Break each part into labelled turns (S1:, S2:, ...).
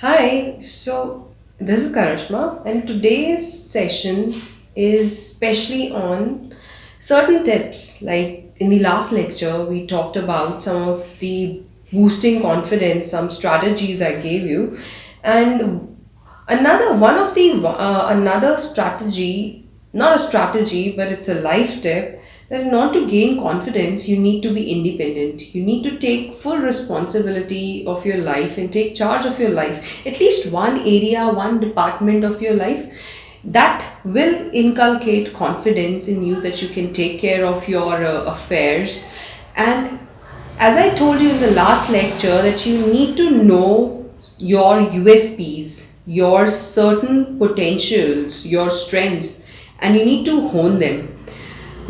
S1: Hi, so this is Karishma, and today's session is specially on certain tips. Like in the last lecture, we talked about some of the boosting confidence, some strategies I gave you, and another strategy, not a strategy, but it's a life tip, that in order to gain confidence you need to be independent. You need to take full responsibility of your life and take charge of your life, at least one area, one department of your life that will inculcate confidence in you, that you can take care of your affairs. And as I told you in the last lecture, that you need to know your USPs, your certain potentials, your strengths, and you need to hone them.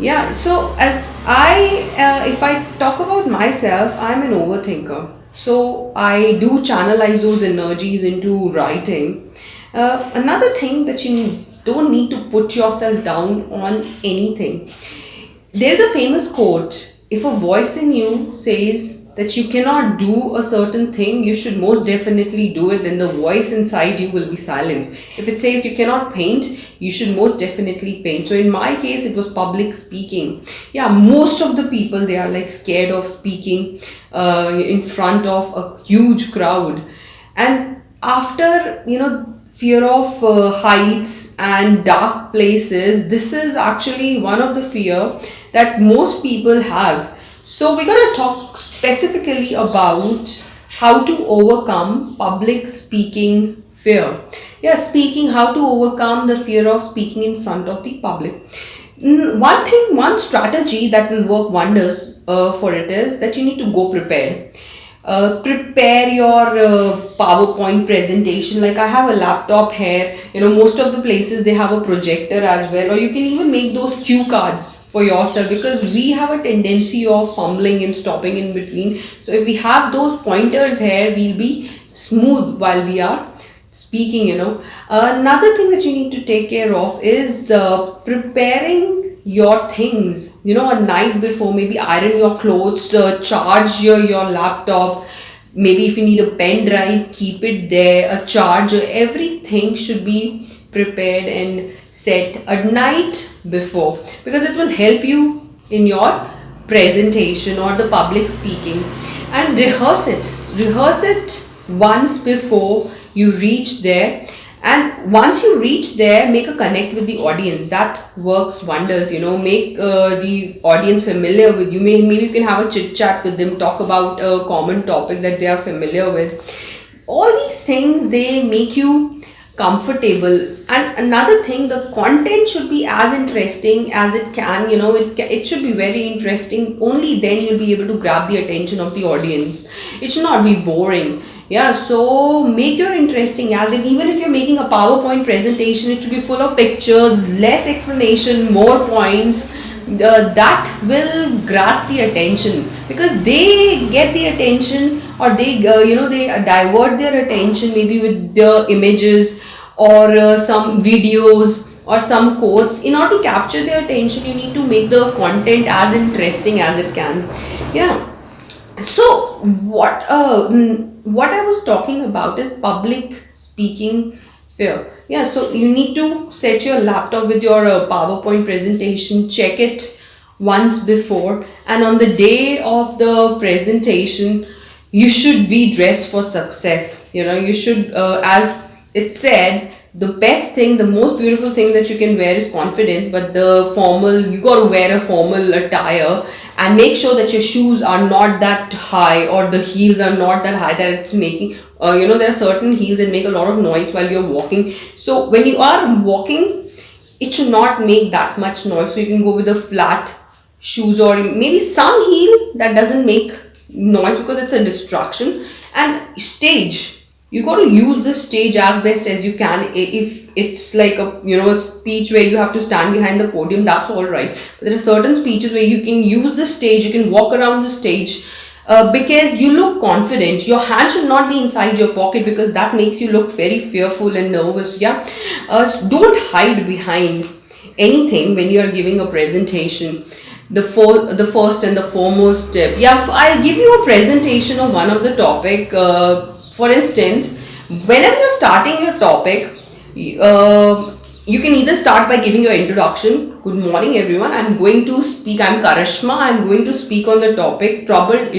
S1: Yeah, so if I talk about myself, I'm an overthinker. So I do channelize those energies into writing. Another thing, that you don't need to put yourself down on anything. There's a famous quote: if a voice in you says that you cannot do a certain thing, you should most definitely do it, then the voice inside you will be silenced. If it says you cannot paint, you should most definitely paint. So in my case, it was public speaking. Yeah, most of the people, they are like scared of speaking in front of a huge crowd. And after, fear of heights and dark places, this is actually one of the fear that most people have. So we're going to talk specifically about how to overcome public speaking fear. Yeah, speaking, how to overcome the fear of speaking in front of the public. One strategy that will work wonders for it is that you need to go prepared. Prepare your PowerPoint presentation. Like, I have a laptop here. Most of the places they have a projector as well, or you can even make those cue cards for yourself, because we have a tendency of fumbling and stopping in between. So if we have those pointers here, we'll be smooth while we are speaking. Another thing that you need to take care of is preparing your things, a night before. Maybe iron your clothes, charge your laptop. Maybe if you need a pen drive, keep it there, a charger. Everything should be prepared and set a night before, because it will help you in your presentation or the public speaking. And rehearse it once before you reach there. And once you reach there, make a connect with the audience. That works wonders. Make the audience familiar with you. Maybe you can have a chit chat with them, talk about a common topic that they are familiar with. All these things, they make you comfortable. And another thing, the content should be as interesting as it can. It should be very interesting. Only then you'll be able to grab the attention of the audience. It should not be boring. Yeah, so make your interesting, as if even if you're making a PowerPoint presentation, it should be full of pictures, less explanation, more points. That will grasp the attention, because they get the attention, or they divert their attention maybe with the images, or some videos or some quotes. In order to capture their attention, you need to make the content as interesting as it can. Yeah. So what I was talking about is public speaking fear. Yeah, so you need to set your laptop with your PowerPoint presentation, check it once before, and on the day of the presentation, you should be dressed for success. You should, as it said, the best thing, the most beautiful thing that you can wear is confidence. But you got to wear a formal attire, and make sure that your shoes are not that high, or the heels are not that high that it's making, there are certain heels that make a lot of noise while you're walking. So when you are walking, it should not make that much noise. So you can go with a flat shoes, or maybe some heel that doesn't make noise, because it's a distraction. And stage, you got to use the stage as best as you can. If it's like a speech where you have to stand behind the podium, that's all right. But there are certain speeches where you can use the stage, you can walk around the stage, because you look confident. Your hand should not be inside your pocket, because that makes you look very fearful and nervous. Yeah, don't hide behind anything when you are giving a presentation. The first and the foremost tip. Yeah, I'll give you a presentation of one of the topic. For instance, Whenever you're starting your topic, you can either start by giving your introduction. Good morning, everyone. I'm going to speak. I'm Karishma. I'm going to speak on the topic troubled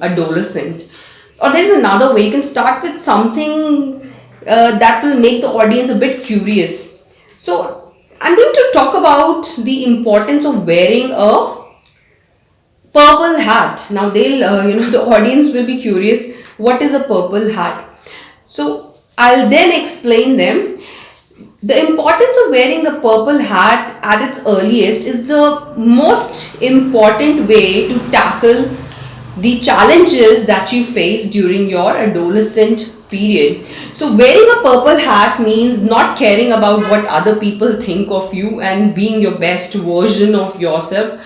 S1: adolescent. Or there's another way. You can start with something that will make the audience a bit curious. So I'm going to talk about the importance of wearing a purple hat. Now they'll, the audience will be curious. What is a purple hat? So I'll then explain them. The importance of wearing the purple hat at its earliest is the most important way to tackle the challenges that you face during your adolescent period. So wearing a purple hat means not caring about what other people think of you and being your best version of yourself.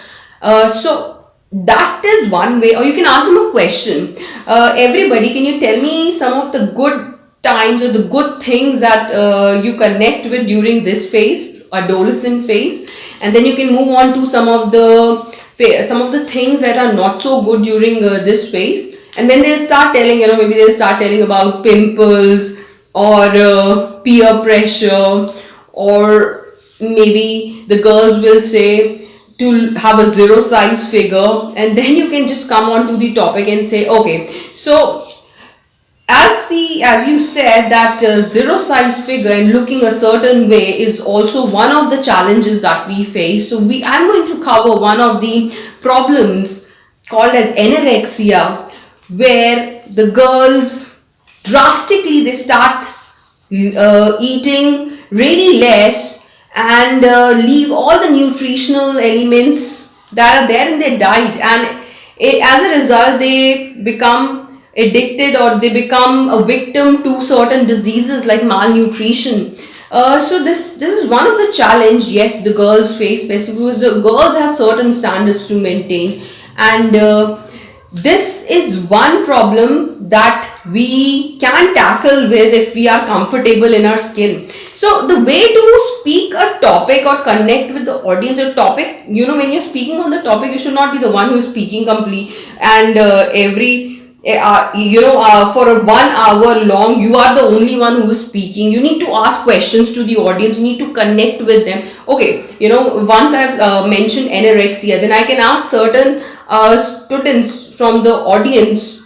S1: So that is one way. Or you can ask them a question. Everybody, can you tell me some of the good times or the good things that you connect with during this phase, adolescent phase, and then you can move on to some of the things that are not so good during this phase, and then they'll start telling, maybe they'll start telling about pimples or peer pressure, or maybe the girls will say to have a zero size figure, and then you can just come on to the topic and say, okay, so as you said that zero size figure and looking a certain way is also one of the challenges that we face. So I'm going to cover one of the problems called as anorexia, where the girls drastically they start eating really less and leave all the nutritional elements that are there in their diet, and as a result they become addicted or they become a victim to certain diseases like malnutrition. So this is one of the challenge, yes, the girls face, especially because the girls have certain standards to maintain, and this is one problem that we can tackle with if we are comfortable in our skin. So the way to speak a topic or connect with the audience or topic, when you're speaking on the topic, you should not be the one who is speaking complete and for 1 hour long you are the only one who is speaking. You need to ask questions to the audience, you need to connect with them. Okay, once I've mentioned anorexia, then I can ask certain students from the audience,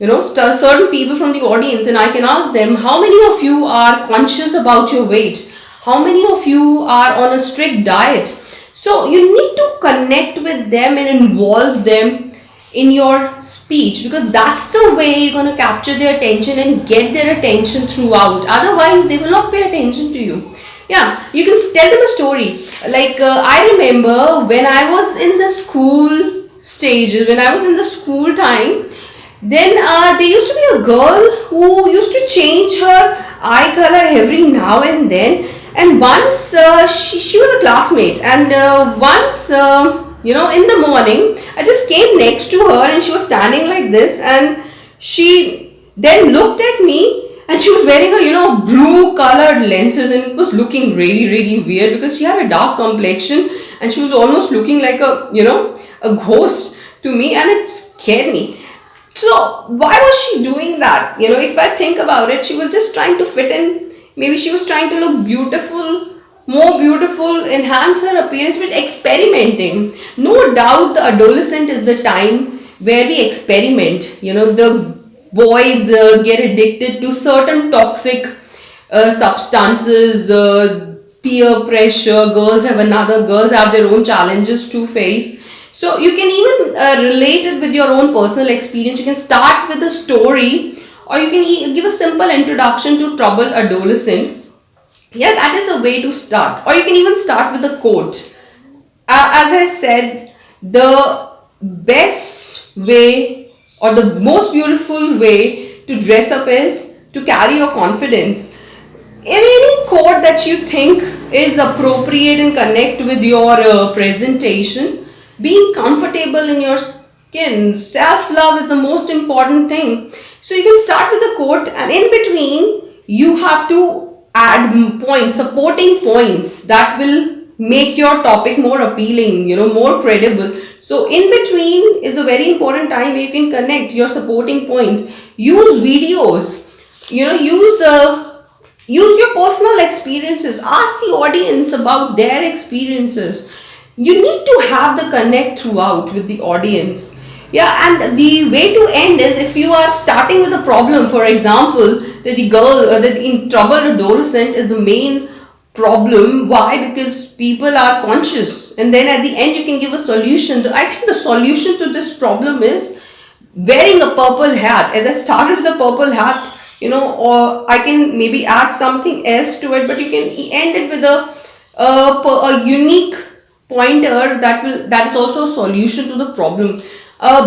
S1: certain people from the audience, and I can ask them, how many of you are conscious about your weight? How many of you are on a strict diet? So you need to connect with them and involve them in your speech, because that's the way you're going to capture their attention and get their attention throughout. Otherwise they will not pay attention to you. Yeah, you can tell them a story. Like I remember when I was in the school stages, when I was in the school time, then there used to be a girl who used to change her eye color every now and then. And once she was a classmate, and once in the morning I just came next to her and she was standing like this, and she then looked at me and she was wearing a blue colored lenses, and it was looking really really weird because she had a dark complexion and she was almost looking like a ghost to me, and it scared me. So why was she doing that? If I think about it, she was just trying to fit in. Maybe she was trying to look beautiful, more beautiful, enhance her appearance with experimenting. No doubt the adolescent is the time where we experiment. The boys get addicted to certain toxic substances, peer pressure, girls have their own challenges to face. So you can even relate it with your own personal experience. You can start with a story, or you can give a simple introduction to troubled adolescent. Yeah, that is a way to start. Or you can even start with a quote. As I said, the best way or the most beautiful way to dress up is to carry your confidence. Any quote that you think is appropriate and connect with your presentation, being comfortable in your skin, self-love is the most important thing. So you can start with a quote, and in between you have to add points, supporting points that will make your topic more appealing, more credible. So in between is a very important time where you can connect your supporting points. Use videos. use your personal experiences. Ask the audience about their experiences. You need to have the connect throughout with the audience. Yeah, and the way to end is, if you are starting with a problem, for example, that the girl, that in troubled adolescent is the main problem. Why? Because people are conscious, and then at the end you can give a solution. I think the solution to this problem is wearing a purple hat. As I started with a purple hat, or I can maybe add something else to it, but you can end it with a unique pointer that is also a solution to the problem.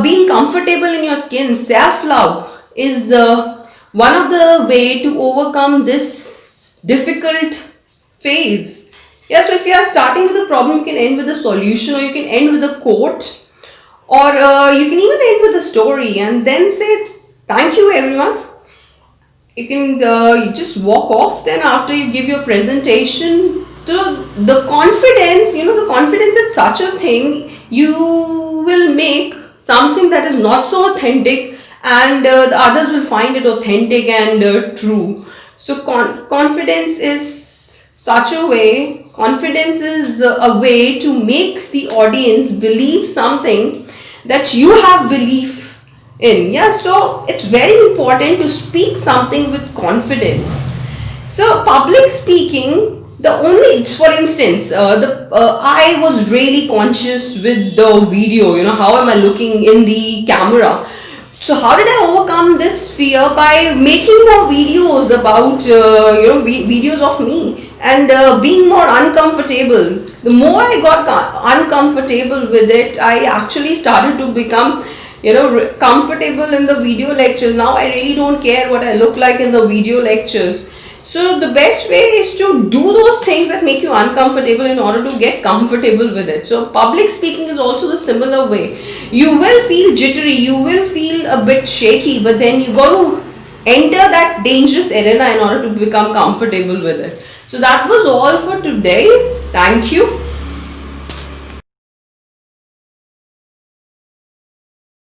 S1: Being comfortable in your skin, self love is one of the way to overcome this difficult phase. Yeah, so if you are starting with a problem, you can end with a solution, or you can end with a quote, or you can even end with a story and then say thank you everyone. You can you just walk off then after you give your presentation. The confidence, the confidence is such a thing. You will make something that is not so authentic, and the others will find it authentic and true. So confidence is such a way, confidence is a way to make the audience believe something that you have belief in. Yeah, so it's very important to speak something with confidence. So public speaking, for instance, I was really conscious with the video, how am I looking in the camera. So how did I overcome this fear? By making more videos about videos of me, and being more uncomfortable. The more I got uncomfortable with it, I actually started to become comfortable in the video lectures. Now I really don't care what I look like in the video lectures. So the best way is to do those things that make you uncomfortable in order to get comfortable with it. So public speaking is also the similar way. You will feel jittery, you will feel a bit shaky, but then you got to enter that dangerous arena in order to become comfortable with it. So that was all for today. Thank you.